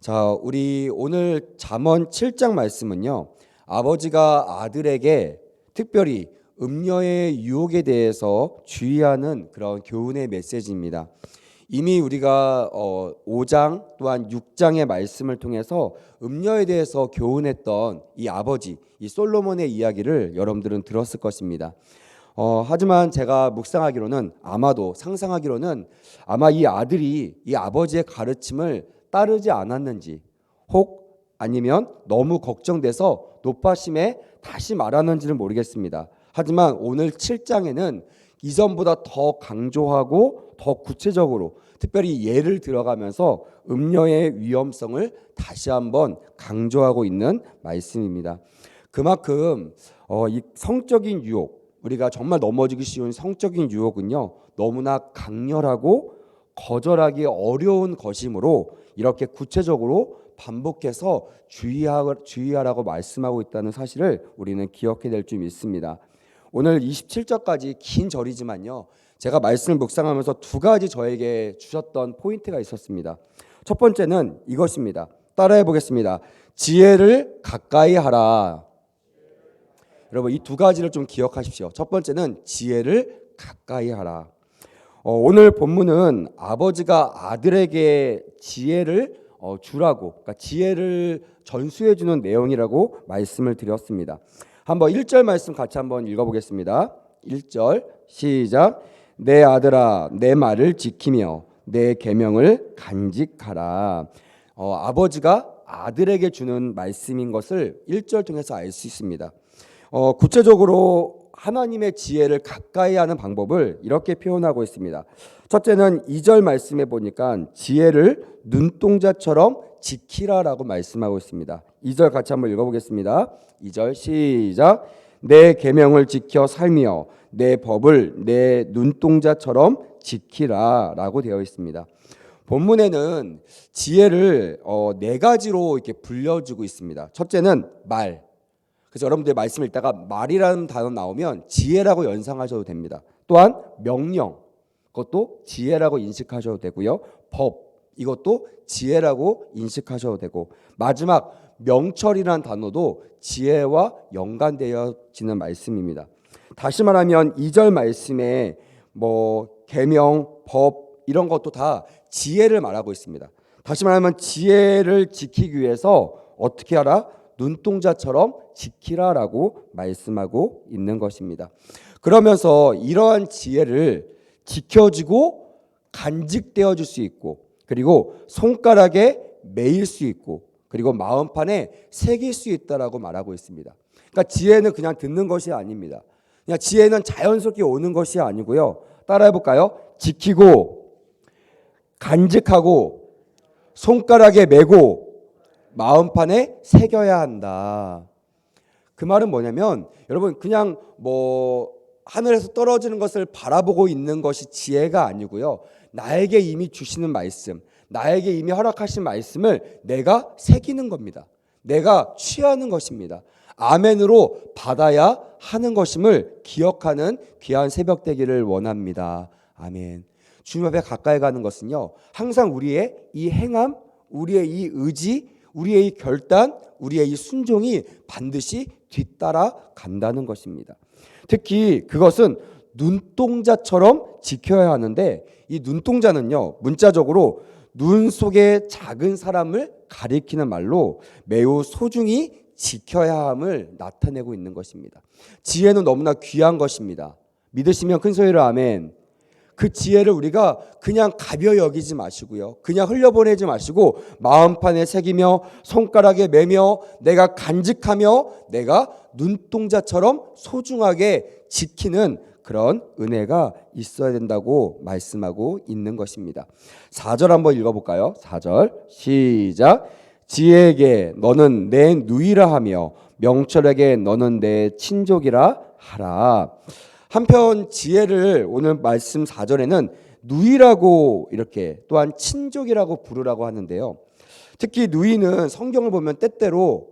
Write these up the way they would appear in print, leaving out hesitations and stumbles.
자, 우리 오늘 잠언 7장 말씀은요. 아버지가 아들에게 특별히 음녀의 유혹에 대해서 주의하는 그런 교훈의 메시지입니다. 이미 우리가 5장 또한 6장의 말씀을 통해서 음녀에 대해서 교훈했던 이 아버지, 이 솔로몬의 이야기를 여러분들은 들었을 것입니다. 하지만 제가 묵상하기로는 아마도 상상하기로는 아마 이 아들이 이 아버지의 가르침을 따르지 않았는지 혹 아니면 너무 걱정돼서 높아심에 다시 말하는지는 모르겠습니다. 하지만 오늘 7장에는 이전보다 더 강조하고 더 구체적으로 특별히 예를 들어가면서 음녀의 위험성을 다시 한번 강조하고 있는 말씀입니다. 그만큼 이 성적인 유혹, 우리가 정말 넘어지기 쉬운 성적인 유혹은요, 너무나 강렬하고 거절하기 어려운 것이므로 이렇게 구체적으로 반복해서 주의하라고 말씀하고 있다는 사실을 우리는 기억해야 될 줄 믿습니다. 오늘 27절까지 긴 절이지만요, 제가 말씀을 묵상하면서 두 가지 저에게 주셨던 포인트가 있었습니다. 첫 번째는 이것입니다. 따라해 보겠습니다. 지혜를 가까이 하라. 여러분, 이 두 가지를 좀 기억하십시오. 첫 번째는 지혜를 가까이 하라. 오늘 본문은 아버지가 아들에게 지혜를 주라고, 그러니까 지혜를 전수해 주는 내용이라고 말씀을 드렸습니다. 한번 1절 말씀 같이 한번 읽어보겠습니다. 1절 시작. 내 아들아, 내 말을 지키며 내 계명을 간직하라. 아버지가 아들에게 주는 말씀인 것을 1절 통해서 알 수 있습니다. 구체적으로 하나님의 지혜를 가까이 하는 방법을 이렇게 표현하고 있습니다. 첫째는 2절 말씀에 보니까 지혜를 눈동자처럼 지키라라고 말씀하고 있습니다. 2절 같이 한번 읽어보겠습니다. 2절 시작. 내 계명을 지켜 살며 내 법을 내 눈동자처럼 지키라라고 되어 있습니다. 본문에는 지혜를 네 가지로 이렇게 불려주고 있습니다. 첫째는 말. 그래서 여러분들 말씀 읽다가 말이라는 단어 나오면 지혜라고 연상하셔도 됩니다. 또한 명령, 그것도 지혜라고 인식하셔도 되고요. 법, 이것도 지혜라고 인식하셔도 되고, 마지막 명철이라는 단어도 지혜와 연관되어지는 말씀입니다. 다시 말하면 2절 말씀에 계명, 법 이런 것도 다 지혜를 말하고 있습니다. 다시 말하면 지혜를 지키기 위해서 어떻게 하라? 눈동자처럼 지키라라고 말씀하고 있는 것입니다. 그러면서 이러한 지혜를 지켜지고 간직되어 줄 수 있고, 그리고 손가락에 매일 수 있고, 그리고 마음판에 새길 수 있다라고 말하고 있습니다. 그러니까 지혜는 그냥 듣는 것이 아닙니다. 그냥 지혜는 자연스럽게 오는 것이 아니고요. 따라해 볼까요? 지키고 간직하고 손가락에 매고 마음판에 새겨야 한다. 그 말은 뭐냐면 여러분, 그냥 하늘에서 떨어지는 것을 바라보고 있는 것이 지혜가 아니고요. 나에게 이미 주시는 말씀, 나에게 이미 허락하신 말씀을 내가 새기는 겁니다. 내가 취하는 것입니다. 아멘으로 받아야 하는 것임을 기억하는 귀한 새벽 되기를 원합니다. 아멘. 주님 앞에 가까이 가는 것은요, 항상 우리의 이 행함, 우리의 이 의지, 우리의 이 결단, 우리의 이 순종이 반드시 뒤따라 간다는 것입니다. 특히 그것은 눈동자처럼 지켜야 하는데, 이 눈동자는요, 문자적으로 눈 속의 작은 사람을 가리키는 말로 매우 소중히 지켜야 함을 나타내고 있는 것입니다. 지혜는 너무나 귀한 것입니다. 믿으시면 큰 소리로 아멘. 그 지혜를 우리가 그냥 가벼이 여기지 마시고요, 그냥 흘려보내지 마시고 마음판에 새기며 손가락에 매며 내가 간직하며 내가 눈동자처럼 소중하게 지키는 그런 은혜가 있어야 된다고 말씀하고 있는 것입니다. 4절 한번 읽어볼까요? 4절 시작. 지혜에게 너는 내 누이라 하며 명철에게 너는 내 친족이라 하라. 한편 지혜를 오늘 말씀 4절에는 누이라고 이렇게 또한 친족이라고 부르라고 하는데요. 특히 누이는 성경을 보면 때때로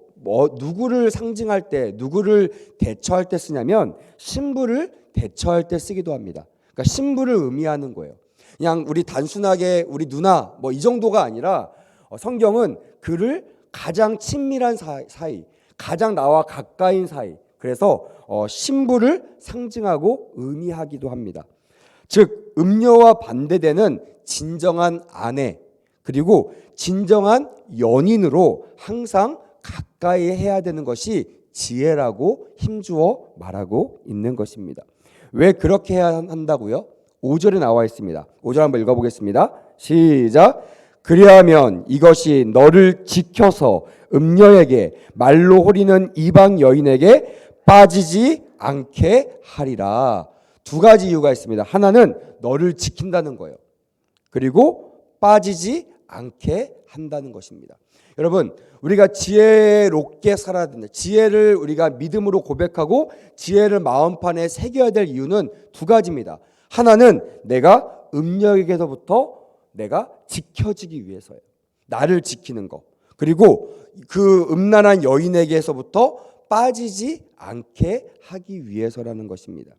누구를 상징할 때, 누구를 대처할 때 쓰냐면 신부를 대처할 때 쓰기도 합니다. 그러니까 신부를 의미하는 거예요. 그냥 우리 단순하게 우리 누나 이 정도가 아니라 성경은 그를 가장 친밀한 사이, 가장 나와 가까인 사이, 그래서 신부를 상징하고 의미하기도 합니다. 즉 음녀와 반대되는 진정한 아내 그리고 진정한 연인으로 항상 가까이 해야 되는 것이 지혜라고 힘주어 말하고 있는 것입니다. 왜 그렇게 해야 한다고요? 5절에 나와 있습니다. 5절 한번 읽어보겠습니다. 시작. 그리하면 이것이 너를 지켜서 음녀에게 말로 호리는 이방 여인에게 빠지지 않게 하리라. 두 가지 이유가 있습니다. 하나는 너를 지킨다는 거예요. 그리고 빠지지 않게 한다는 것입니다. 여러분, 우리가 지혜롭게 살아야 된다. 지혜를 우리가 믿음으로 고백하고 지혜를 마음판에 새겨야 될 이유는 두 가지입니다. 하나는 내가 음녀에게서부터 내가 지켜지기 위해서예요. 나를 지키는 거. 그리고 그 음란한 여인에게서부터 빠지지 않게 하기 위해서라는 것입니다.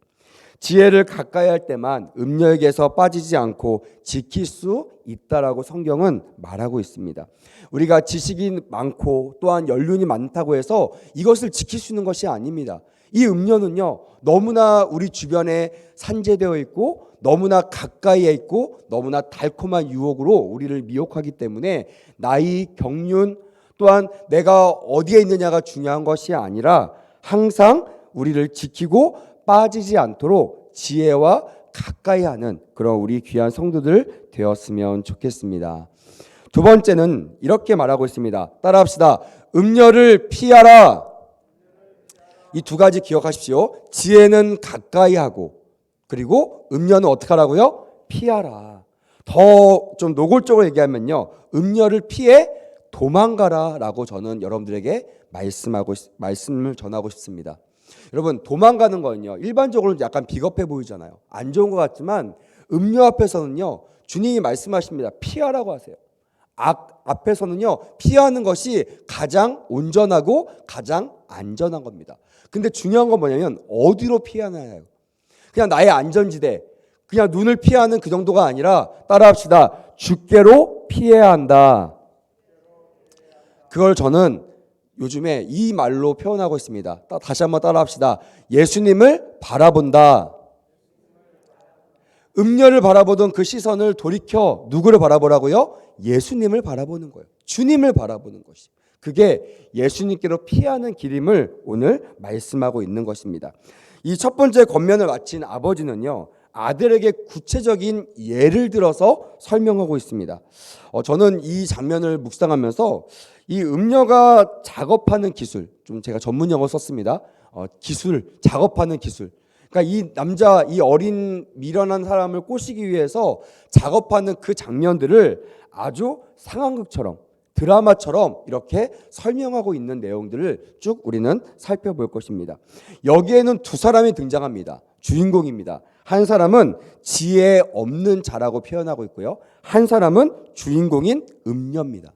지혜를 가까이 할 때만 음녀에게서 빠지지 않고 지킬 수 있다라고 성경은 말하고 있습니다. 우리가 지식이 많고 또한 연륜이 많다고 해서 이것을 지킬 수 있는 것이 아닙니다. 이 음녀는요, 너무나 우리 주변에 산재되어 있고 너무나 가까이에 있고 너무나 달콤한 유혹으로 우리를 미혹하기 때문에 나이, 경륜 또한 내가 어디에 있느냐가 중요한 것이 아니라 항상 우리를 지키고 빠지지 않도록 지혜와 가까이 하는 그런 우리 귀한 성도들 되었으면 좋겠습니다. 두 번째는 이렇게 말하고 있습니다. 따라합시다. 음녀를 피하라. 이 두 가지 기억하십시오. 지혜는 가까이 하고 그리고 음녀는 어떻게 하라고요? 피하라. 더 좀 노골적으로 얘기하면요, 음녀를 피해 도망가라라고 저는 여러분들에게 말씀을 전하고 싶습니다. 여러분, 도망가는 거는요, 일반적으로 약간 비겁해 보이잖아요. 안 좋은 것 같지만 음녀 앞에서는요, 주님이 말씀하십니다. 피하라고 하세요. 악 앞에서는요, 피하는 것이 가장 온전하고 가장 안전한 겁니다. 근데 중요한 건 뭐냐면 어디로 피하나요? 그냥 나의 안전지대, 그냥 눈을 피하는 그 정도가 아니라 따라합시다. 주께로 피해야 한다. 그걸 저는 요즘에 이 말로 표현하고 있습니다. 다시 한번 따라합시다. 예수님을 바라본다. 음녀를 바라보던 그 시선을 돌이켜 누구를 바라보라고요? 예수님을 바라보는 거예요. 주님을 바라보는 것이. 그게 예수님께로 피하는 길임을 오늘 말씀하고 있는 것입니다. 이 첫 번째 권면을 마친 아버지는요, 아들에게 구체적인 예를 들어서 설명하고 있습니다. 저는 이 장면을 묵상하면서 이 음녀가 작업하는 기술, 좀 제가 전문 용어 썼습니다. 기술, 작업하는 기술. 그러니까 이 남자, 이 어린 미련한 사람을 꼬시기 위해서 작업하는 그 장면들을 아주 상황극처럼, 드라마처럼 이렇게 설명하고 있는 내용들을 쭉 우리는 살펴볼 것입니다. 여기에는 두 사람이 등장합니다. 주인공입니다. 한 사람은 지혜 없는 자라고 표현하고 있고요. 한 사람은 주인공인 음녀입니다.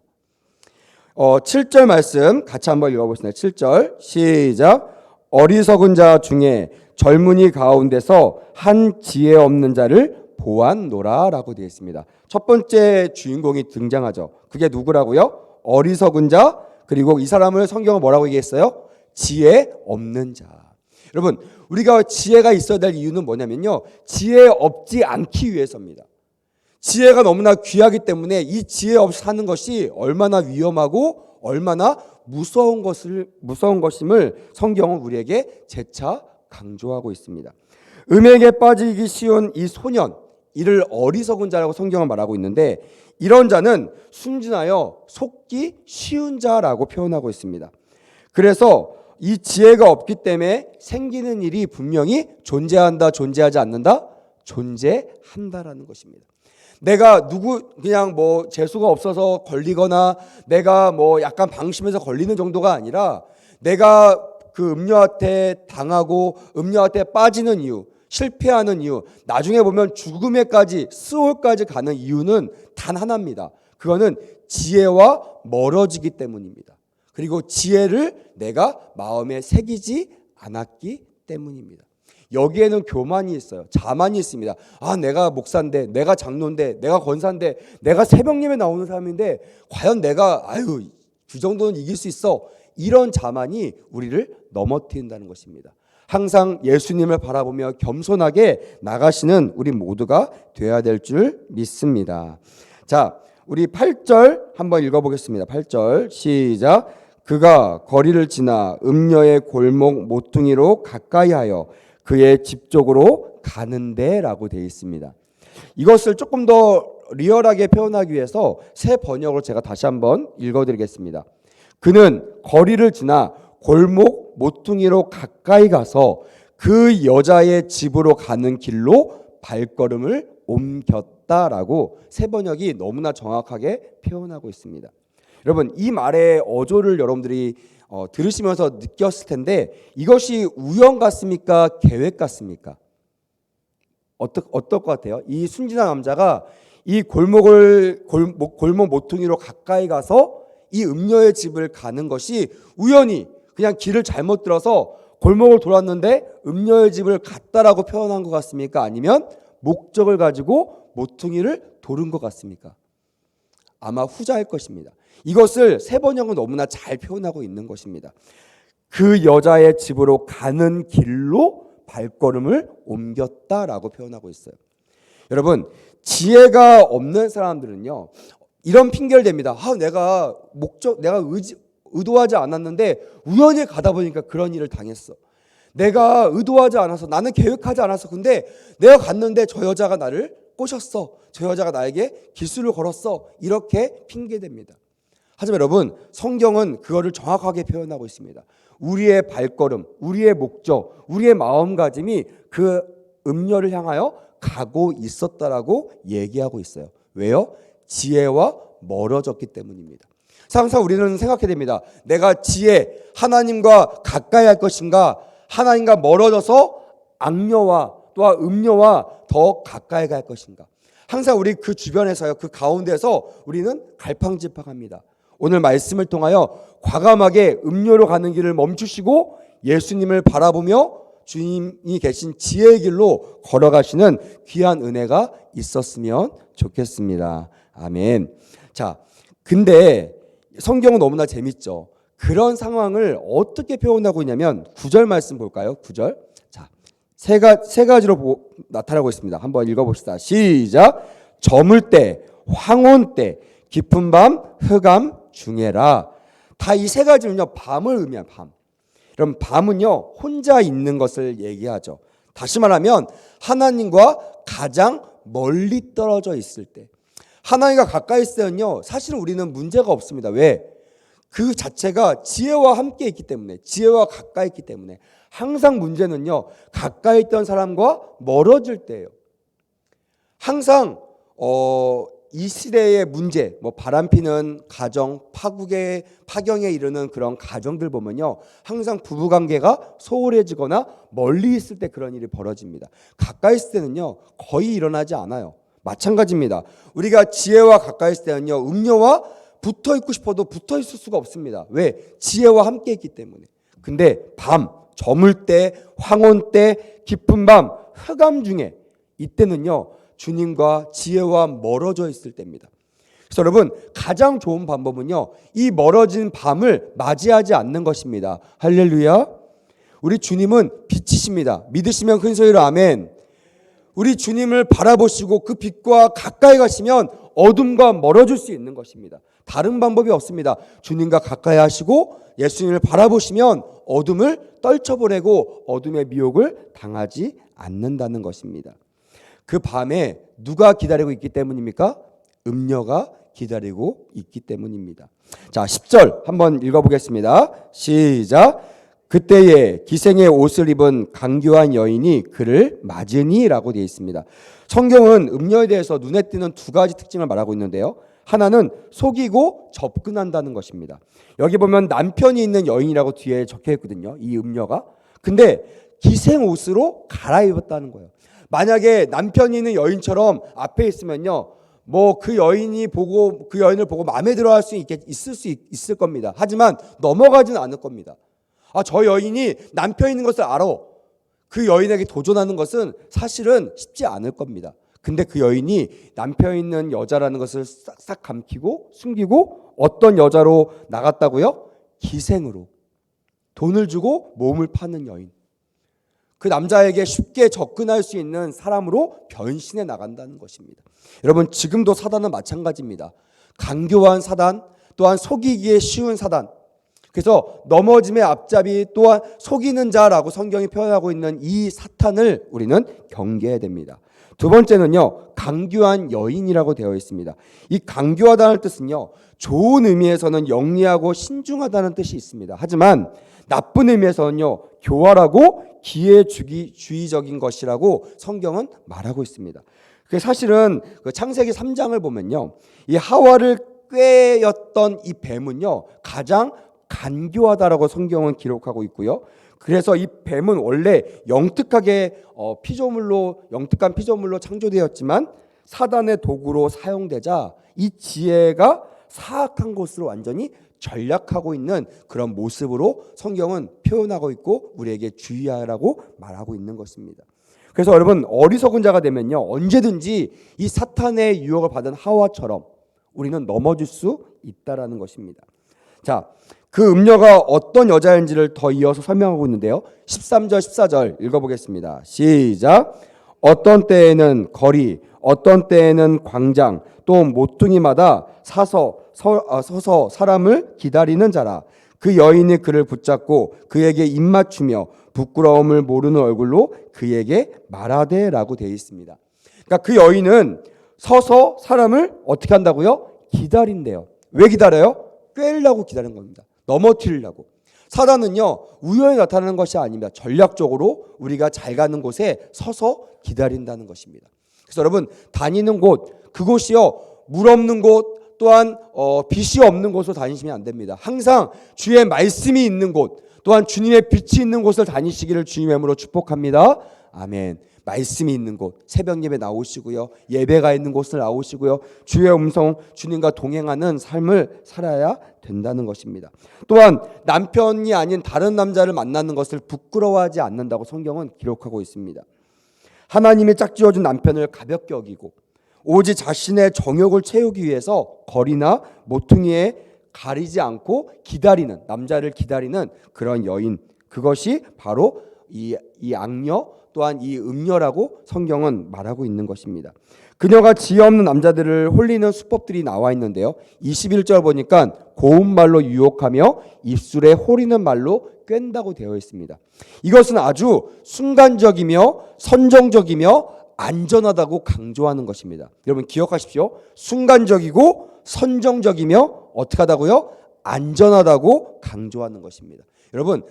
7절 말씀 같이 한번 읽어보겠습니다. 7절 시작. 어리석은 자 중에 젊은이 가운데서 한 지혜 없는 자를 보았노라 라고 되어 있습니다. 첫 번째 주인공이 등장하죠. 그게 누구라고요? 어리석은 자, 그리고 이 사람을 성경은 뭐라고 얘기했어요? 지혜 없는 자. 여러분, 우리가 지혜가 있어야 될 이유는 뭐냐면요, 지혜 없지 않기 위해서입니다. 지혜가 너무나 귀하기 때문에 이 지혜 없이 사는 것이 얼마나 위험하고 얼마나 무서운 것임을 성경은 우리에게 재차 강조하고 있습니다. 음에게 빠지기 쉬운 이 소년, 이를 어리석은 자라고 성경은 말하고 있는데, 이런 자는 순진하여 속기 쉬운 자라고 표현하고 있습니다. 그래서 이 지혜가 없기 때문에 생기는 일이 분명히 존재한다, 존재하지 않는다? 존재한다라는 것입니다. 내가 그냥 뭐 재수가 없어서 걸리거나 내가 뭐 약간 방심해서 걸리는 정도가 아니라 내가 그 음녀한테 당하고 음녀한테 빠지는 이유, 실패하는 이유, 나중에 보면 죽음에까지, 스올까지 가는 이유는 단 하나입니다. 그거는 지혜와 멀어지기 때문입니다. 그리고 지혜를 내가 마음에 새기지 않았기 때문입니다. 여기에는 교만이 있어요. 자만이 있습니다. 아, 내가 목사인데, 내가 장로인데, 내가 권사인데, 내가 새벽 예배 나오는 사람인데 과연 내가 그 정도는 이길 수 있어. 이런 자만이 우리를 넘어뜨린다는 것입니다. 항상 예수님을 바라보며 겸손하게 나가시는 우리 모두가 되어야 될 줄 믿습니다. 자, 우리 8절 한번 읽어보겠습니다. 8절 시작. 그가 거리를 지나 음녀의 골목 모퉁이로 가까이하여 그의 집 쪽으로 가는데 라고 되어 있습니다. 이것을 조금 더 리얼하게 표현하기 위해서 새 번역으로 제가 다시 한번 읽어드리겠습니다. 그는 거리를 지나 골목 모퉁이로 가까이 가서 그 여자의 집으로 가는 길로 발걸음을 옮겼다라고 새 번역이 너무나 정확하게 표현하고 있습니다. 여러분, 이 말의 어조를 여러분들이 들으시면서 느꼈을 텐데 이것이 우연 같습니까? 계획 같습니까? 어떨 것 같아요? 이 순진한 남자가 이 골목 모퉁이로 가까이 가서 이 음녀의 집을 가는 것이 우연히 그냥 길을 잘못 들어서 골목을 돌았는데 음녀의 집을 갔다라고 표현한 것 같습니까? 아니면 목적을 가지고 모퉁이를 도른 것 같습니까? 아마 후자일 것입니다. 이것을 새 번역은 너무나 잘 표현하고 있는 것입니다. 그 여자의 집으로 가는 길로 발걸음을 옮겼다라고 표현하고 있어요. 여러분, 지혜가 없는 사람들은요, 이런 핑계를 댑니다. 내가 의도하지 않았는데 우연히 가다 보니까 그런 일을 당했어. 내가 의도하지 않아서, 나는 계획하지 않았어. 근데 내가 갔는데 저 여자가 나를 꼬셨어. 저 여자가 나에게 기술을 걸었어. 이렇게 핑계댑니다. 하지만 여러분, 성경은 그거를 정확하게 표현하고 있습니다. 우리의 발걸음, 우리의 목적, 우리의 마음가짐이 그 음녀를 향하여 가고 있었다라고 얘기하고 있어요. 왜요? 지혜와 멀어졌기 때문입니다. 항상 우리는 생각해야 됩니다. 내가 지혜, 하나님과 가까이 할 것인가, 하나님과 멀어져서 악녀와 또한 음녀와 더 가까이 갈 것인가. 항상 우리 그 주변에서요, 그 가운데서 우리는 갈팡질팡합니다. 오늘 말씀을 통하여 과감하게 음료로 가는 길을 멈추시고 예수님을 바라보며 주님이 계신 지혜의 길로 걸어가시는 귀한 은혜가 있었으면 좋겠습니다. 아멘. 자, 근데 성경은 너무나 재밌죠. 그런 상황을 어떻게 표현하고 있냐면 9절 말씀 볼까요? 9절. 자, 세 가지로 나타나고 있습니다. 한번 읽어봅시다. 시작. 저물 때, 황혼 때, 깊은 밤, 흑암 중에라. 다 이 세 가지는요, 밤을 의미한 밤. 그럼 밤은요, 혼자 있는 것을 얘기하죠. 다시 말하면 하나님과 가장 멀리 떨어져 있을 때, 하나님과 가까이 있을 때는요, 사실은 우리는 문제가 없습니다. 왜? 그 자체가 지혜와 함께 있기 때문에, 지혜와 가까이 있기 때문에. 항상 문제는요, 가까이 있던 사람과 멀어질 때예요. 항상 이 시대의 문제, 바람피는 가정, 파경에 이르는 그런 가정들 보면요, 항상 부부관계가 소홀해지거나 멀리 있을 때 그런 일이 벌어집니다. 가까이 있을 때는요, 거의 일어나지 않아요. 마찬가지입니다. 우리가 지혜와 가까이 있을 때는요, 음녀와 붙어 있고 싶어도 붙어 있을 수가 없습니다. 왜? 지혜와 함께 있기 때문에. 근데 밤, 저물 때, 황혼 때, 깊은 밤, 흑암 중에 이때는요, 주님과 지혜와 멀어져 있을 때입니다. 그래서 여러분, 가장 좋은 방법은요, 이 멀어진 밤을 맞이하지 않는 것입니다. 할렐루야. 우리 주님은 빛이십니다. 믿으시면 큰 소리로 아멘. 우리 주님을 바라보시고 그 빛과 가까이 가시면 어둠과 멀어질 수 있는 것입니다. 다른 방법이 없습니다. 주님과 가까이 하시고 예수님을 바라보시면 어둠을 떨쳐보내고 어둠의 미혹을 당하지 않는다는 것입니다. 그 밤에 누가 기다리고 있기 때문입니까? 음녀가 기다리고 있기 때문입니다. 자, 10절 한번 읽어보겠습니다. 시작. 그때에 기생의 옷을 입은 강교한 여인이 그를 맞으니라고 되어 있습니다. 성경은 음녀에 대해서 눈에 띄는 두 가지 특징을 말하고 있는데요. 하나는 속이고 접근한다는 것입니다. 여기 보면 남편이 있는 여인이라고 뒤에 적혀 있거든요. 이 음녀가. 근데 기생 옷으로 갈아입었다는 거예요. 만약에 남편이 있는 여인처럼 앞에 있으면요, 그 여인을 보고 마음에 들어할 수 있을 겁니다. 하지만 넘어가지는 않을 겁니다. 저 여인이 남편 있는 것을 알아. 그 여인에게 도전하는 것은 사실은 쉽지 않을 겁니다. 근데 그 여인이 남편 있는 여자라는 것을 싹싹 감추고 숨기고 어떤 여자로 나갔다고요? 기생으로. 돈을 주고 몸을 파는 여인. 그 남자에게 쉽게 접근할 수 있는 사람으로 변신해 나간다는 것입니다. 여러분, 지금도 사단은 마찬가지입니다. 강교한 사단, 또한 속이기에 쉬운 사단. 그래서 넘어짐의 앞잡이 또한 속이는 자라고 성경이 표현하고 있는 이 사탄을 우리는 경계해야 됩니다. 두 번째는요, 강교한 여인이라고 되어 있습니다. 이 강교하다는 뜻은요, 좋은 의미에서는 영리하고 신중하다는 뜻이 있습니다. 하지만 나쁜 의미에서는요, 교활하고 기회주의적인 것이라고 성경은 말하고 있습니다. 사실은 그 창세기 3장을 보면요, 이 하와를 꾀였던 이 뱀은요, 가장 간교하다라고 성경은 기록하고 있고요. 그래서 이 뱀은 원래 영특한 피조물로 창조되었지만 사단의 도구로 사용되자 이 지혜가 사악한 것으로 완전히 전략하고 있는 그런 모습으로 성경은 표현하고 있고 우리에게 주의하라고 말하고 있는 것입니다. 그래서 여러분, 어리석은 자가 되면요, 언제든지 이 사탄의 유혹을 받은 하와처럼 우리는 넘어질 수 있다라는 것입니다. 자, 그 음녀가 어떤 여자인지를 더 이어서 설명하고 있는데요. 13절 14절 읽어보겠습니다. 시작. 어떤 때에는 거리, 어떤 때에는 광장, 또 모퉁이마다 서서 사람을 기다리는 자라. 그 여인이 그를 붙잡고 그에게 입맞추며 부끄러움을 모르는 얼굴로 그에게 말하되라고 되어 있습니다. 그러니까 그 여인은 서서 사람을 어떻게 한다고요? 기다린대요. 왜 기다려요? 꿰려고 기다리는 겁니다. 넘어뜨리려고. 사단은요, 우연히 나타나는 것이 아닙니다. 전략적으로 우리가 잘 가는 곳에 서서 기다린다는 것입니다. 그래서 여러분, 다니는 곳, 그곳이요, 물 없는 곳, 또한 빛이 없는 곳으로 다니시면 안 됩니다. 항상 주의 말씀이 있는 곳, 또한 주님의 빛이 있는 곳을 다니시기를 주님의 이름으로 축복합니다. 아멘. 말씀이 있는 곳, 새벽 예배 나오시고요, 예배가 있는 곳을 나오시고요, 주의 음성, 주님과 동행하는 삶을 살아야 된다는 것입니다. 또한 남편이 아닌 다른 남자를 만나는 것을 부끄러워하지 않는다고 성경은 기록하고 있습니다. 하나님이 짝지어준 남편을 가볍게 여기고 오직 자신의 정욕을 채우기 위해서 거리나 모퉁이에 가리지 않고 기다리는, 남자를 기다리는 그런 여인, 그것이 바로 이 악녀, 또한 이 음녀라고 성경은 말하고 있는 것입니다. 그녀가 지혜 없는 남자들을 홀리는 수법들이 나와 있는데요, 21절 보니까 고운 말로 유혹하며 입술에 홀리는 말로 꿰는다고 되어 있습니다. 이것은 아주 순간적이며 선정적이며 안전하다고 강조하는 것입니다. 여러분 기억하십시오. 순간적이고 선정적이며 어떻게 하다고요? 안전하다고 강조하는 것입니다. 여러분,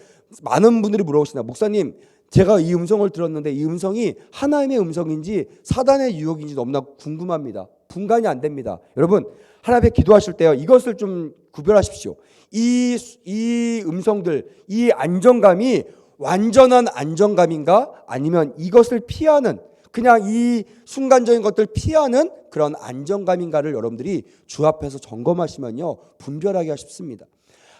많은 분들이 물어보시나, 목사님, 제가 이 음성을 들었는데 이 음성이 하나님의 음성인지 사단의 유혹인지 너무나 궁금합니다. 분간이 안 됩니다. 여러분, 하나님 앞에 기도하실 때요, 이것을 좀 구별하십시오. 이 음성들, 이 안정감이 완전한 안정감인가, 아니면 이것을 피하는, 그냥 이 순간적인 것들 피하는 그런 안정감인가를 여러분들이 주 앞에서 점검하시면요, 분별하기가 쉽습니다.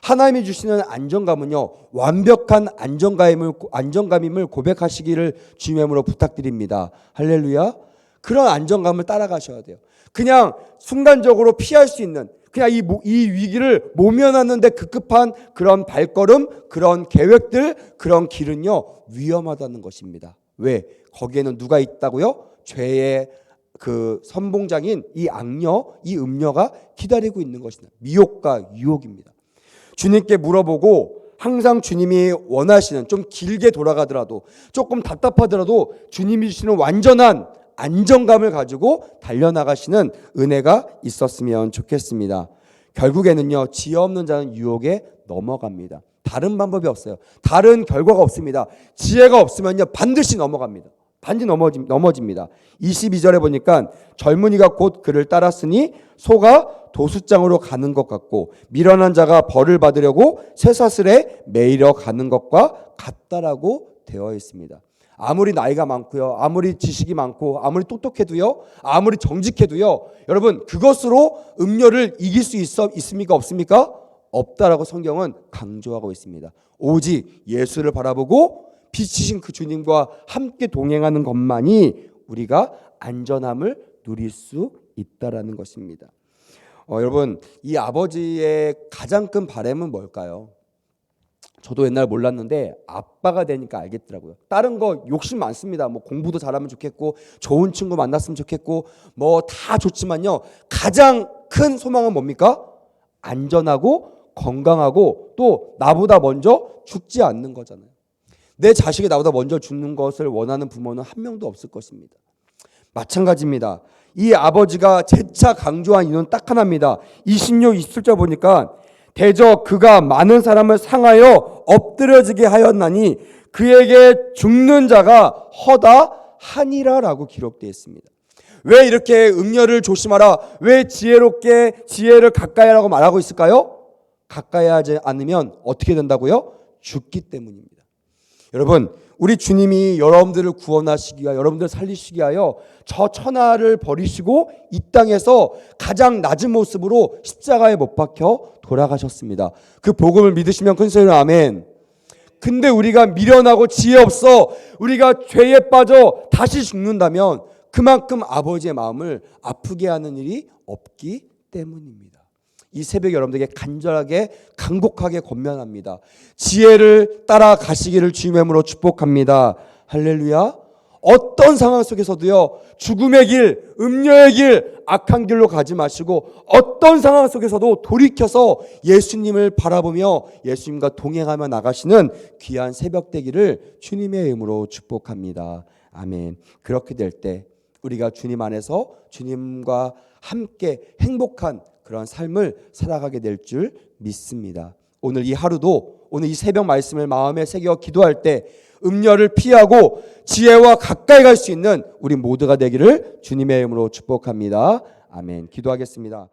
하나님이 주시는 안정감은요, 완벽한 안정감임을 고백하시기를 주님의 이름으로 부탁드립니다. 할렐루야. 그런 안정감을 따라가셔야 돼요. 그냥 순간적으로 피할 수 있는, 그냥 이 위기를 모면하는데 급급한 그런 발걸음, 그런 계획들, 그런 길은요, 위험하다는 것입니다. 왜? 거기에는 누가 있다고요? 죄의 그 선봉장인 이 악녀, 이 음녀가 기다리고 있는 것입니다. 미혹과 유혹입니다. 주님께 물어보고 항상 주님이 원하시는, 좀 길게 돌아가더라도, 조금 답답하더라도 주님이 주시는 완전한 안정감을 가지고 달려나가시는 은혜가 있었으면 좋겠습니다. 결국에는요, 지혜 없는 자는 유혹에 넘어갑니다. 다른 방법이 없어요. 다른 결과가 없습니다. 지혜가 없으면요, 반드시 넘어갑니다. 반드시 넘어집니다. 22절에 보니까 젊은이가 곧 그를 따랐으니 소가 도수장으로 가는 것 같고 미련한 자가 벌을 받으려고 쇠사슬에 매이러 가는 것과 같다라고 되어 있습니다. 아무리 나이가 많고요, 아무리 지식이 많고, 아무리 똑똑해도요, 아무리 정직해도요, 여러분, 그것으로 음료를 이길 수 있습니까? 없습니까? 없다라고 성경은 강조하고 있습니다. 오직 예수를 바라보고 빛이신 그 주님과 함께 동행하는 것만이 우리가 안전함을 누릴 수 있다라는 것입니다. 여러분, 이 아버지의 가장 큰 바람은 뭘까요? 저도 옛날 몰랐는데 아빠가 되니까 알겠더라고요. 다른 거 욕심 많습니다. 뭐 공부도 잘하면 좋겠고 좋은 친구 만났으면 좋겠고 뭐 다 좋지만요, 가장 큰 소망은 뭡니까? 안전하고 건강하고 또 나보다 먼저 죽지 않는 거잖아요. 내 자식이 나보다 먼저 죽는 것을 원하는 부모는 한 명도 없을 것입니다. 마찬가지입니다. 이 아버지가 재차 강조한 이유는 딱 하나입니다. 26, 27절 보니까 대저 그가 많은 사람을 상하여 엎드려지게 하였나니 그에게 죽는 자가 허다하니라라고 기록되어 있습니다. 왜 이렇게 음녀를 조심하라, 왜 지혜롭게 지혜를 가까이 하라고 말하고 있을까요? 가까이 하지 않으면 어떻게 된다고요? 죽기 때문입니다. 여러분, 우리 주님이 여러분들을 구원하시기 위하여, 여러분들을 살리시기 위하여 저 천하를 버리시고 이 땅에서 가장 낮은 모습으로 십자가에 못 박혀 돌아가셨습니다. 그 복음을 믿으시면 큰 소리로 아멘. 근데 우리가 미련하고 지혜 없어 우리가 죄에 빠져 다시 죽는다면 그만큼 아버지의 마음을 아프게 하는 일이 없기 때문입니다. 이 새벽에 여러분들에게 간절하게 간곡하게 권면합니다. 지혜를 따라가시기를 주님의 이름으로 축복합니다. 할렐루야. 어떤 상황 속에서도요, 죽음의 길, 음녀의 길, 악한 길로 가지 마시고 어떤 상황 속에서도 돌이켜서 예수님을 바라보며 예수님과 동행하며 나가시는 귀한 새벽 되기를 주님의 이름으로 축복합니다. 아멘. 그렇게 될 때 우리가 주님 안에서 주님과 함께 행복한 그런 삶을 살아가게 될 줄 믿습니다. 오늘 이 하루도, 오늘 이 새벽 말씀을 마음에 새겨 기도할 때 음녀를 피하고 지혜와 가까이 갈 수 있는 우리 모두가 되기를 주님의 이름으로 축복합니다. 아멘. 기도하겠습니다.